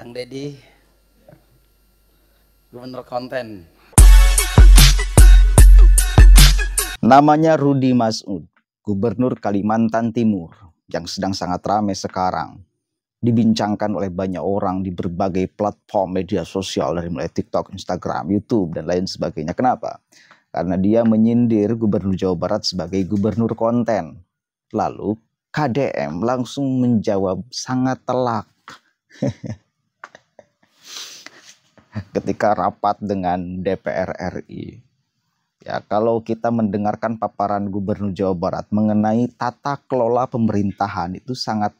Kang Deddy, Gubernur Konten. Namanya Rudy Mas'ud, Gubernur Kalimantan Timur, yang sedang sangat ramai sekarang. Dibincangkan oleh banyak orang di berbagai platform media sosial, dari mulai TikTok, Instagram, YouTube, dan lain sebagainya. Kenapa? Karena dia menyindir Gubernur Jawa Barat sebagai Gubernur Konten. Lalu KDM langsung menjawab sangat telak. Ketika rapat dengan DPR RI. Ya, kalau kita mendengarkan paparan Gubernur Jawa Barat mengenai tata kelola pemerintahan, itu sangat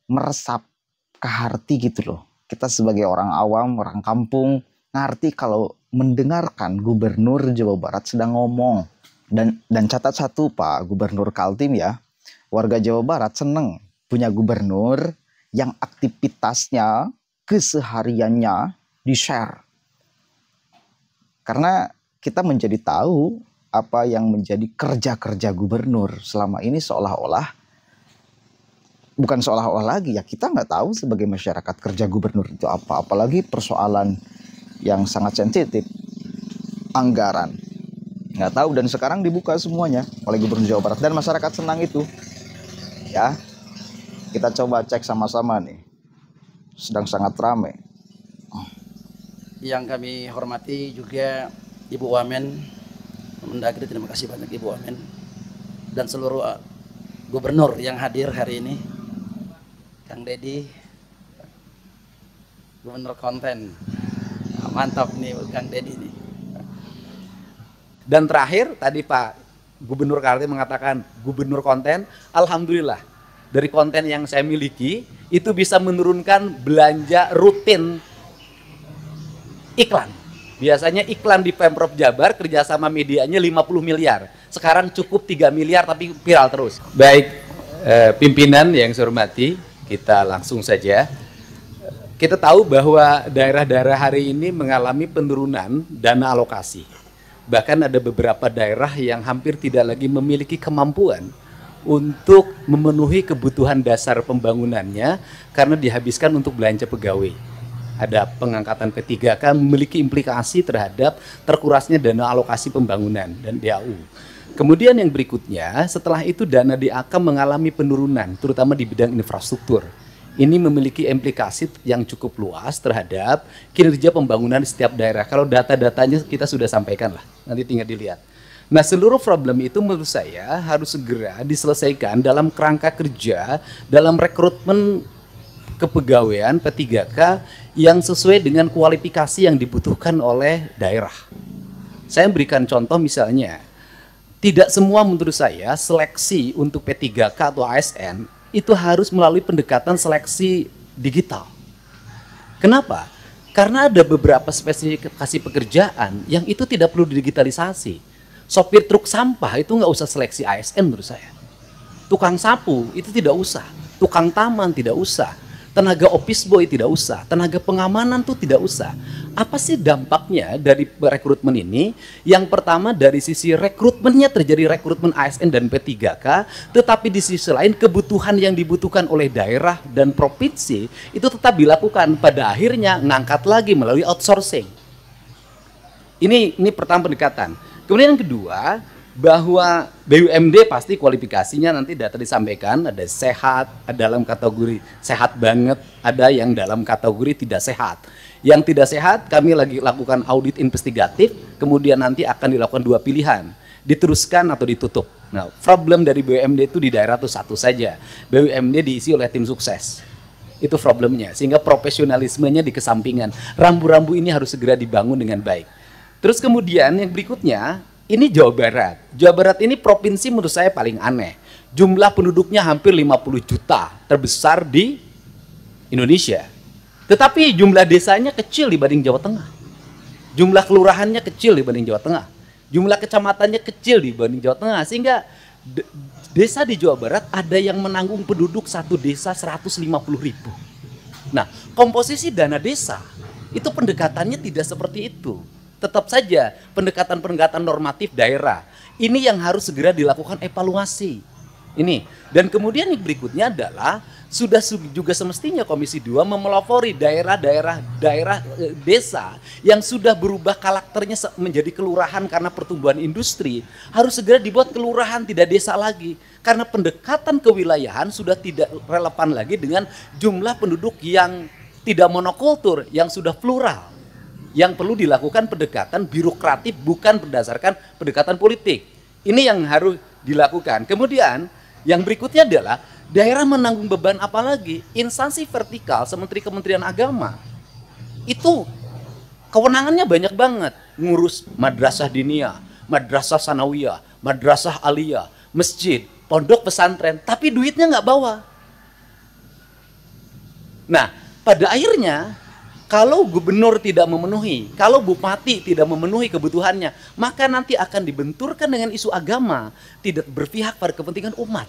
meresap ke hati gitu loh. Kita sebagai orang awam, orang kampung, ngerti kalau mendengarkan Gubernur Jawa Barat sedang ngomong. Dan catat satu Pak Gubernur Kaltim ya, warga Jawa Barat seneng punya gubernur yang aktivitasnya, kesehariannya di-share. Karena kita menjadi tahu apa yang menjadi kerja-kerja gubernur selama ini, bukan seolah-olah lagi ya, kita nggak tahu sebagai masyarakat kerja gubernur itu apa, apalagi persoalan yang sangat sensitif, anggaran, nggak tahu. Dan sekarang dibuka semuanya oleh Gubernur Jawa Barat dan masyarakat senang itu ya. Kita coba cek sama-sama nih, sedang sangat ramai. Yang kami hormati juga Ibu Wamen Mendagri, terima kasih banyak Ibu Wamen, dan seluruh gubernur yang hadir hari ini. Kang Deddy, Gubernur Konten, mantap nih Kang Deddy nih. Dan terakhir tadi Pak Gubernur Kaltim mengatakan Gubernur Konten, alhamdulillah dari konten yang saya miliki itu bisa menurunkan belanja rutin iklan. Biasanya iklan di Pemprov Jabar kerjasama medianya 50 miliar. Sekarang cukup 3 miliar tapi viral terus. Baik pimpinan yang saya hormati, kita langsung saja. Kita tahu bahwa daerah-daerah hari ini mengalami penurunan dana alokasi. Bahkan ada beberapa daerah yang hampir tidak lagi memiliki kemampuan untuk memenuhi kebutuhan dasar pembangunannya karena dihabiskan untuk belanja pegawai. Ada pengangkatan P3K memiliki implikasi terhadap terkurasnya dana alokasi pembangunan dan DAU. Kemudian yang berikutnya, setelah itu dana DAK mengalami penurunan, terutama di bidang infrastruktur. Ini memiliki implikasi yang cukup luas terhadap kinerja pembangunan di setiap daerah. Kalau data-datanya kita sudah sampaikan lah, nanti tinggal dilihat. Nah, seluruh problem itu menurut saya harus segera diselesaikan dalam kerangka kerja, dalam rekrutmen kepegawaian P3K yang sesuai dengan kualifikasi yang dibutuhkan oleh daerah. Saya berikan contoh misalnya, tidak semua menurut saya seleksi untuk P3K atau ASN itu harus melalui pendekatan seleksi digital. Kenapa? Karena ada beberapa spesifikasi pekerjaan yang itu tidak perlu digitalisasi. Sopir truk sampah itu nggak usah seleksi ASN menurut saya. Tukang sapu itu tidak usah. Tukang taman tidak usah. Tenaga office boy tidak usah, tenaga pengamanan tuh tidak usah. Apa sih dampaknya dari rekrutmen ini? Yang pertama dari sisi rekrutmennya terjadi rekrutmen ASN dan P3K, tetapi di sisi lain kebutuhan yang dibutuhkan oleh daerah dan provinsi itu tetap dilakukan. Pada akhirnya ngangkat lagi melalui outsourcing. Ini pertama pendekatan. Kemudian yang kedua, bahwa BUMD pasti kualifikasinya nanti data disampaikan, ada sehat, ada dalam kategori sehat banget, ada yang dalam kategori tidak sehat. Yang tidak sehat kami lagi lakukan audit investigatif, kemudian nanti akan dilakukan 2 pilihan, diteruskan atau ditutup. Nah, problem dari BUMD itu di daerah itu satu saja, BUMD diisi oleh tim sukses. Itu problemnya, sehingga profesionalismenya dikesampingan. Rambu-rambu ini harus segera dibangun dengan baik. Terus kemudian yang berikutnya, ini Jawa Barat. Jawa Barat ini provinsi menurut saya paling aneh. Jumlah penduduknya hampir 50 juta, terbesar di Indonesia. Tetapi jumlah desanya kecil dibanding Jawa Tengah. Jumlah kelurahannya kecil dibanding Jawa Tengah. Jumlah kecamatannya kecil dibanding Jawa Tengah. Sehingga desa di Jawa Barat ada yang menanggung penduduk satu desa 150.000. Nah, komposisi dana desa itu pendekatannya tidak seperti itu. Tetap saja pendekatan-pendekatan normatif daerah. Ini yang harus segera dilakukan evaluasi. Ini. Dan kemudian yang berikutnya adalah juga semestinya Komisi 2 memelopori daerah desa yang sudah berubah karakternya menjadi kelurahan karena pertumbuhan industri, harus segera dibuat kelurahan, tidak desa lagi. Karena pendekatan kewilayahan sudah tidak relevan lagi dengan jumlah penduduk yang tidak monokultur, yang sudah plural. Yang perlu dilakukan pendekatan birokratif bukan berdasarkan pendekatan politik. Ini yang harus dilakukan. Kemudian yang berikutnya adalah daerah menanggung beban apa lagi? Instansi vertikal seperti Kementerian Agama itu kewenangannya banyak banget, ngurus madrasah diniyah, madrasah sanawiyah, madrasah aliyah, masjid, pondok pesantren, tapi duitnya nggak bawa. Nah, pada akhirnya kalau gubernur tidak memenuhi, kalau bupati tidak memenuhi kebutuhannya, maka nanti akan dibenturkan dengan isu agama, tidak berpihak pada kepentingan umat.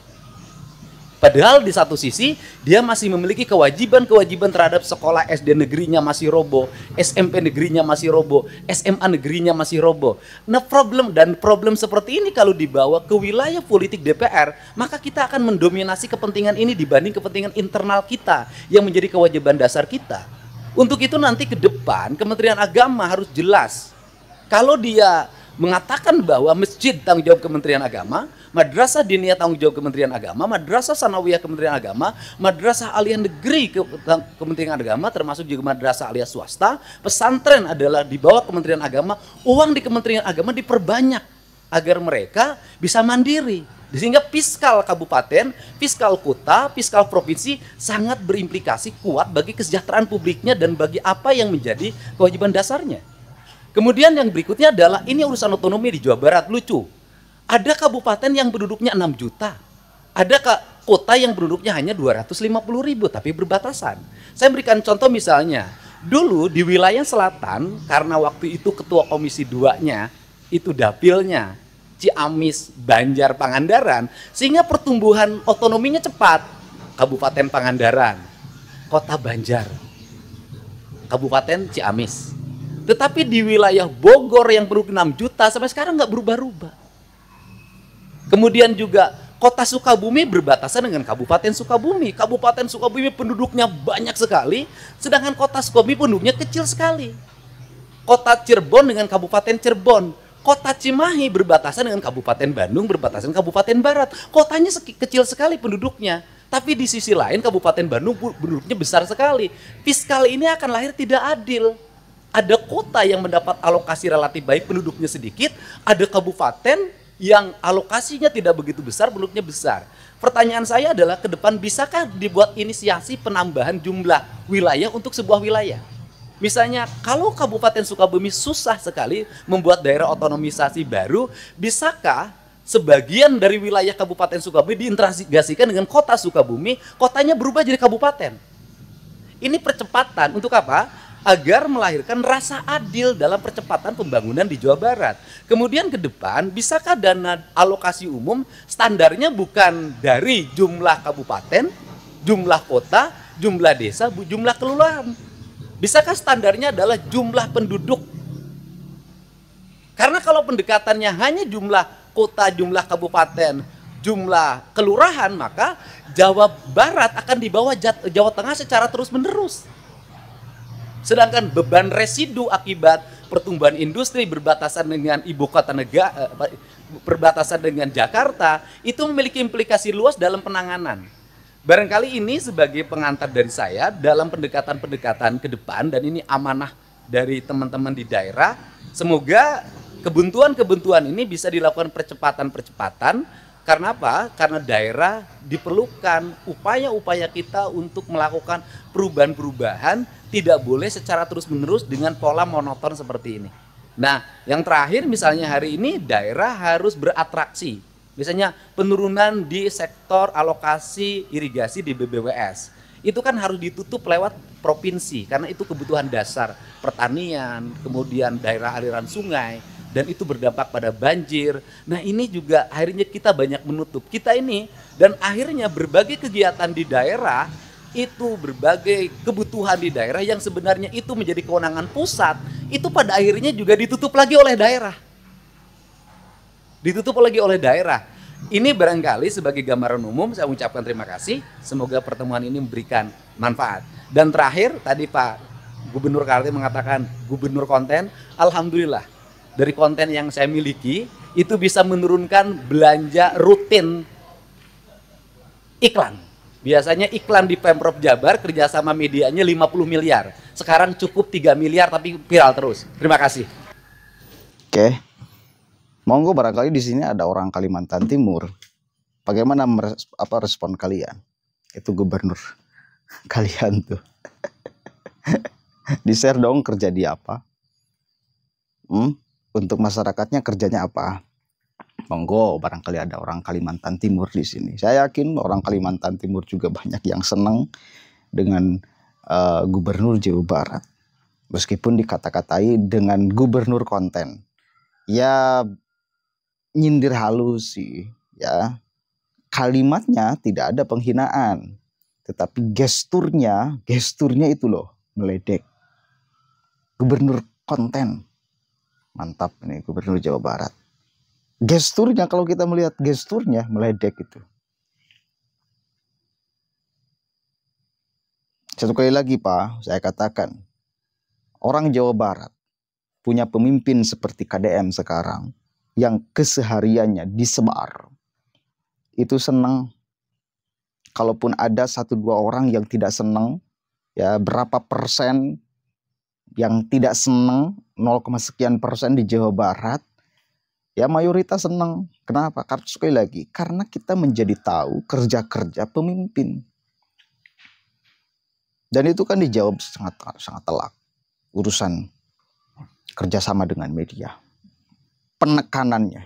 Padahal di satu sisi dia masih memiliki kewajiban-kewajiban terhadap sekolah SD negerinya masih roboh, SMP negerinya masih roboh, SMA negerinya masih roboh. Nah, problem seperti ini kalau dibawa ke wilayah politik DPR, maka kita akan mendominasi kepentingan ini dibanding kepentingan internal kita yang menjadi kewajiban dasar kita. Untuk itu nanti ke depan Kementerian Agama harus jelas. Kalau dia mengatakan bahwa masjid tanggung jawab Kementerian Agama, madrasah diniyah tanggung jawab Kementerian Agama, madrasah sanawiyah Kementerian Agama, madrasah aliyah negeri Kementerian Agama, termasuk juga madrasah aliyah swasta, pesantren adalah di bawah Kementerian Agama, uang di Kementerian Agama diperbanyak agar mereka bisa mandiri. Sehingga fiskal kabupaten, fiskal kota, fiskal provinsi sangat berimplikasi kuat bagi kesejahteraan publiknya dan bagi apa yang menjadi kewajiban dasarnya. Kemudian yang berikutnya adalah ini urusan otonomi di Jawa Barat, lucu. Ada kabupaten yang penduduknya 6 juta. Ada kota yang penduduknya hanya 250.000 tapi berbatasan. Saya berikan contoh misalnya, dulu di wilayah selatan karena waktu itu ketua Komisi 2-nya itu dapilnya Ciamis, Banjar, Pangandaran, sehingga pertumbuhan otonominya cepat. Kabupaten Pangandaran, Kota Banjar, Kabupaten Ciamis. Tetapi di wilayah Bogor yang penduduk 6 juta sampai sekarang nggak berubah-ubah. Kemudian juga Kota Sukabumi berbatasan dengan Kabupaten Sukabumi. Kabupaten Sukabumi penduduknya banyak sekali, sedangkan Kota Sukabumi penduduknya kecil sekali. Kota Cirebon dengan Kabupaten Cirebon. Kota Cimahi berbatasan dengan Kabupaten Bandung, berbatasan Kabupaten Barat. Kotanya kecil sekali penduduknya. Tapi di sisi lain Kabupaten Bandung penduduknya besar sekali. Fiskal ini akan lahir tidak adil. Ada kota yang mendapat alokasi relatif baik, penduduknya sedikit. Ada kabupaten yang alokasinya tidak begitu besar, penduduknya besar. Pertanyaan saya adalah ke depan bisakah dibuat inisiasi penambahan jumlah wilayah untuk sebuah wilayah? Misalnya kalau Kabupaten Sukabumi susah sekali membuat daerah otonomisasi baru, bisakah sebagian dari wilayah Kabupaten Sukabumi diintegrasikan dengan kota Sukabumi, kotanya berubah jadi kabupaten? Ini percepatan untuk apa? Agar melahirkan rasa adil dalam percepatan pembangunan di Jawa Barat. Kemudian ke depan, bisakah dana alokasi umum standarnya bukan dari jumlah kabupaten, jumlah kota, jumlah desa, jumlah kelurahan? Bisakah standarnya adalah jumlah penduduk? Karena kalau pendekatannya hanya jumlah kota, jumlah kabupaten, jumlah kelurahan, maka Jawa Barat akan dibawa Jawa Tengah secara terus-menerus. Sedangkan beban residu akibat pertumbuhan industri berbatasan dengan ibu kota negara, berbatasan dengan Jakarta, itu memiliki implikasi luas dalam penanganan. Barangkali ini sebagai pengantar dari saya dalam pendekatan-pendekatan ke depan, dan ini amanah dari teman-teman di daerah. Semoga kebuntuan-kebuntuan ini bisa dilakukan percepatan-percepatan. Karena apa? Karena daerah diperlukan upaya-upaya kita untuk melakukan perubahan-perubahan, tidak boleh secara terus-menerus dengan pola monoton seperti ini. Nah, yang terakhir misalnya hari ini daerah harus beratraksi. Misalnya penurunan di sektor alokasi irigasi di BBWS. Itu kan harus ditutup lewat provinsi karena itu kebutuhan dasar pertanian, kemudian daerah aliran sungai. Dan itu berdampak pada banjir. Nah ini juga akhirnya kita banyak menutup. Kita ini dan akhirnya berbagai kegiatan di daerah, itu berbagai kebutuhan di daerah yang sebenarnya itu menjadi kewenangan pusat, itu pada akhirnya juga ditutup lagi oleh daerah. Ditutup lagi oleh daerah. Ini barangkali sebagai gambaran umum saya ucapkan terima kasih. Semoga pertemuan ini memberikan manfaat. Dan terakhir tadi Pak Gubernur Kaltim mengatakan gubernur konten. Alhamdulillah dari konten yang saya miliki itu bisa menurunkan belanja rutin iklan. Biasanya iklan di Pemprov Jabar kerjasama medianya 50 miliar. Sekarang cukup 3 miliar tapi viral terus. Terima kasih. Oke. Monggo barangkali di sini ada orang Kalimantan Timur. Bagaimana respon kalian? Itu gubernur kalian tuh. Di-share dong kerja di apa? Untuk masyarakatnya kerjanya apa? Monggo barangkali ada orang Kalimantan Timur di sini. Saya yakin orang Kalimantan Timur juga banyak yang senang dengan gubernur Jawa Barat. Meskipun dikata-katai dengan gubernur konten. Ya nyindir halus sih, ya. Kalimatnya tidak ada penghinaan, tetapi gesturnya itu loh meledek. Gubernur konten, mantap ini gubernur Jawa Barat. Gesturnya kalau kita melihat gesturnya meledek itu. Satu kali lagi Pak, saya katakan orang Jawa Barat punya pemimpin seperti KDM sekarang yang kesehariannya disebar. Itu senang. Kalaupun ada 1-2 orang yang tidak senang, ya berapa persen yang tidak senang, 0, sekian persen di Jawa Barat, ya mayoritas senang. Kenapa? Karena sekali lagi, karena kita menjadi tahu kerja-kerja pemimpin. Dan itu kan dijawab sangat telak. Urusan kerjasama dengan media. Penekanannya.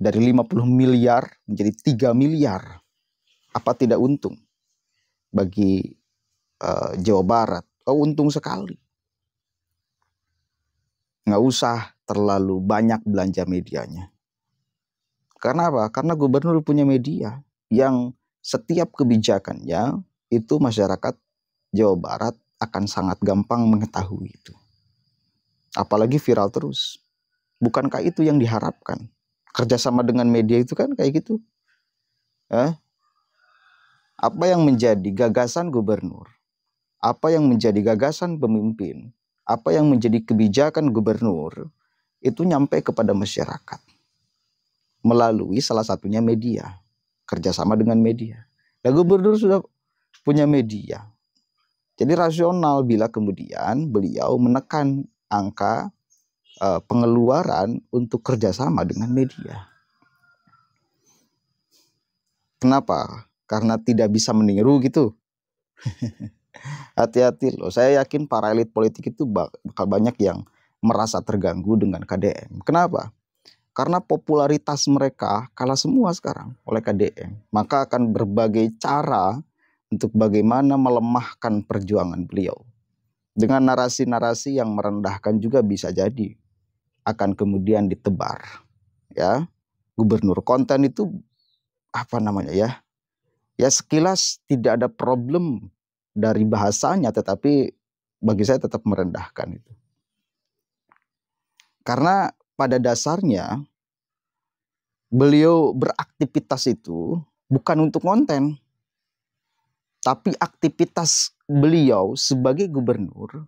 Dari 50 miliar menjadi 3 miliar. Apa tidak untung bagi Jawa Barat? Oh, untung sekali. Nggak usah terlalu banyak belanja medianya. Karena apa? Karena gubernur punya media yang setiap kebijakannya itu masyarakat Jawa Barat akan sangat gampang mengetahui itu. Apalagi viral terus. Bukankah itu yang diharapkan? Kerjasama dengan media itu kan kayak gitu. Apa yang menjadi gagasan gubernur? Apa yang menjadi gagasan pemimpin? Apa yang menjadi kebijakan gubernur? Itu nyampe kepada masyarakat. Melalui salah satunya media. Kerjasama dengan media. Nah, gubernur sudah punya media. Jadi rasional bila kemudian beliau menekan angka pengeluaran untuk kerjasama dengan media. Kenapa? Karena tidak bisa meniru gitu. Hati-hati loh. Saya yakin para elit politik itu bakal banyak yang merasa terganggu dengan KDM. Kenapa? Karena popularitas mereka kalah semua sekarang oleh KDM. Maka akan berbagai cara untuk bagaimana melemahkan perjuangan beliau. Dengan narasi-narasi yang merendahkan juga bisa jadi akan kemudian ditebar. Ya, gubernur konten itu apa namanya ya? Ya sekilas tidak ada problem dari bahasanya, tetapi bagi saya tetap merendahkan itu. Karena pada dasarnya beliau beraktivitas itu bukan untuk konten. Tapi aktivitas beliau sebagai gubernur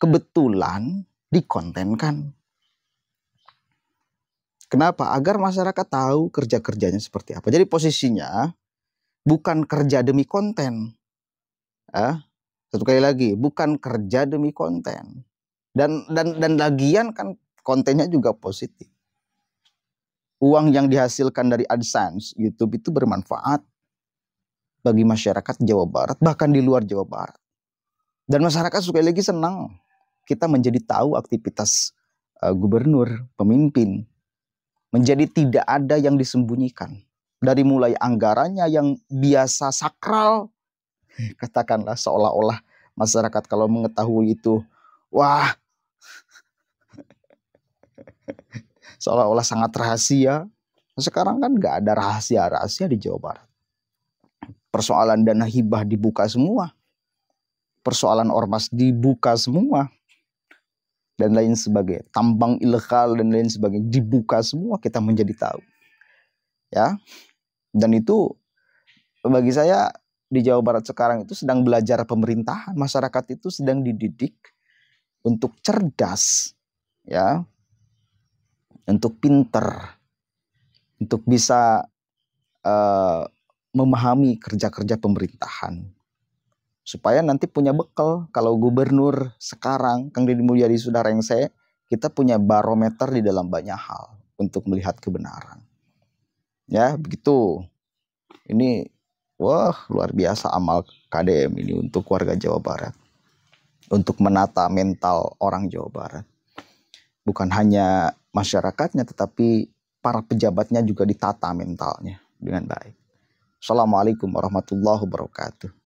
kebetulan dikontenkan. Kenapa? Agar masyarakat tahu kerja-kerjanya seperti apa. Jadi posisinya bukan kerja demi konten. Satu kali lagi, bukan kerja demi konten. Dan lagian kan kontennya juga positif. Uang yang dihasilkan dari AdSense YouTube itu bermanfaat bagi masyarakat Jawa Barat, bahkan di luar Jawa Barat. Dan masyarakat sekali lagi senang kita menjadi tahu aktivitas gubernur, pemimpin. Menjadi tidak ada yang disembunyikan. Dari mulai anggarannya yang biasa sakral, katakanlah seolah-olah masyarakat kalau mengetahui itu, wah, seolah-olah sangat rahasia. Sekarang kan nggak ada rahasia-rahasia di Jawa Barat. Persoalan dana hibah dibuka semua. Persoalan ormas dibuka semua. dan lain sebagainya, tambang ilegal dan lain sebagainya dibuka semua, kita menjadi tahu. Ya. Dan itu bagi saya di Jawa Barat sekarang itu sedang belajar pemerintahan, masyarakat itu sedang dididik untuk cerdas, ya, untuk pinter, untuk bisa memahami kerja-kerja pemerintahan, supaya nanti punya bekal. Kalau gubernur sekarang, Kang Deddy Mulyadi sudah rengse, kita punya barometer di dalam banyak hal untuk melihat kebenaran. Ya, begitu. Ini, wah, luar biasa amal KDM ini untuk warga Jawa Barat. Untuk menata mental orang Jawa Barat. Bukan hanya masyarakatnya, tetapi para pejabatnya juga ditata mentalnya dengan baik. Assalamualaikum warahmatullahi wabarakatuh.